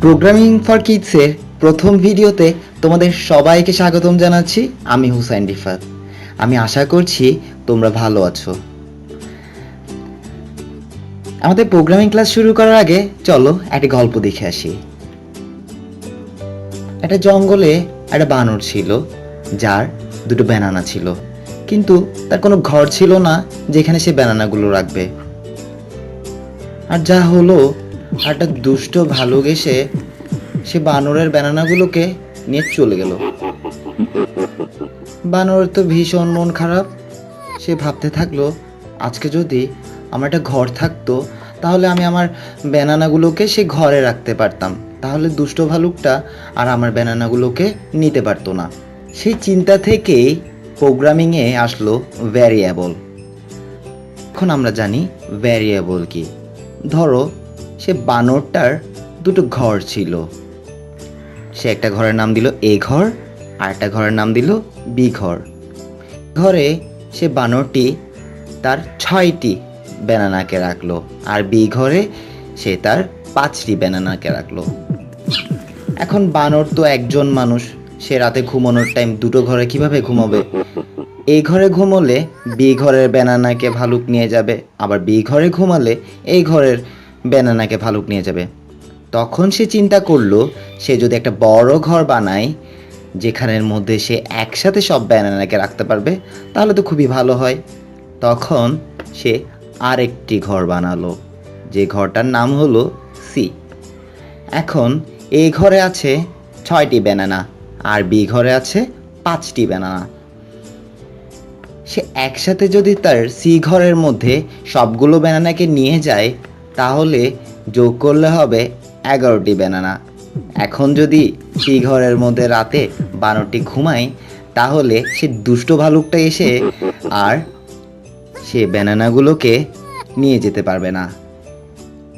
Programming for কিডসের প্রথম ভিডিওতে তোমাদের সবাইকে স্বাগতম জানাচ্ছি। আমি হুসাইন রিফাত। আমি আশা করছি তোমরা ভালো আছো। আমাদের প্রোগ্রামিং ক্লাস শুরু করার আগে চলো একটা গল্প দেখে আসি। একটা জঙ্গলে একটা বানর ছিল, যার দুটো ব্যানানা ছিল, কিন্তু তার কোনো ঘর ছিল না যেখানে সে ব্যানানাগুলো রাখবে। আর যা হলো, একটা দুষ্ট ভালুক এসে সে বানরের ব্যানানাগুলোকে নিয়ে চলে গেল। বানরের তো ভীষণ মন খারাপ। সে ভাবতে থাকলো, আজকে যদি আমার একটা ঘর থাকতো তাহলে আমি আমার ব্যানানাগুলোকে সে ঘরে রাখতে পারতাম, তাহলে দুষ্ট ভালুকটা আর আমার ব্যানানাগুলোকে নিতে পারতো না। সেই চিন্তা থেকেই প্রোগ্রামিংয়ে আসলো ভ্যারিয়েবল। এখন আমরা জানি ভ্যারিয়েবল কি। ধরো, সে বানরটার দুটো ঘর ছিল। সে একটা ঘরের নাম দিল এ ঘর, আর একটা ঘরের নাম দিল বি ঘর। ঘরে সে বানরটি তার 6টি ব্যানানাকে রাখলো, আর বি ঘরে সে তার 5টি ব্যানানাকে রাখলো। এখন বানর তো একজন মানুষ, সে রাতে ঘুমানোর টাইম দুটো ঘরে কিভাবে ঘুমাবে? এই ঘরে ঘুমোলে বি ঘরের ব্যানানাকে ভালুক নিয়ে যাবে, আবার বি ঘরে ঘুমালে এই ঘরের ব্যানানাকে ভালুক নিয়ে যাবে। তখন সে চিন্তা করলো, সে যদি একটা বড় ঘর বানায় যেখানের মধ্যে সে একসাথে সব ব্যানানাকে রাখতে পারবে, তাহলে তো খুবই ভালো হয়। তখন সে আরেকটি ঘর বানালো, যে ঘরটার নাম হলো সি। এখন এই ঘরে আছে 6টি ব্যানানা, আর বি ঘরে আছে 5টি ব্যানানা। সে একসাথে যদি তার সি ঘরের মধ্যে সবগুলো ব্যানানাকে নিয়ে যায়, তাহলে যোগ করলে হবে 11টি ব্যানানা। এখন যদি সি ঘরের মধ্যে রাতে বানরটি ঘুমায়, তাহলে সে দুষ্ট ভালুকটা এসে আর সে ব্যানানাগুলোকে নিয়ে যেতে পারবে না।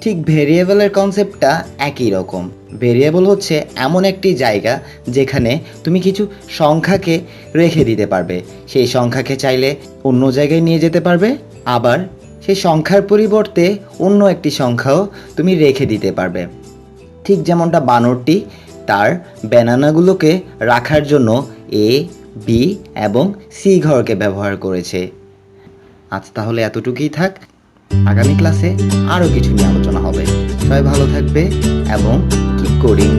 ঠিক ভেরিয়েবলের কনসেপ্টটা একই রকম। ভেরিয়েবল হচ্ছে এমন একটি জায়গা যেখানে তুমি কিছু সংখ্যাকে রেখে দিতে পারবে। সেই সংখ্যাকে চাইলে অন্য জায়গায় নিয়ে যেতে পারবে, আবার সেই সংখ্যার পরিবর্তে অন্য একটি সংখ্যাও তুমি রেখে দিতে পারবে। ঠিক যেমনটা বানরটি তার ব্যানানাগুলোকে রাখার জন্য এ, বি এবং সি ঘরকে ব্যবহার করেছে। আজ তাহলে এতটুকুই থাক। আগামী ক্লাসে আরও কিছু নিয়ে আলোচনা হবে। সবাই ভালো থাকবে এবং কিপ কোডিং।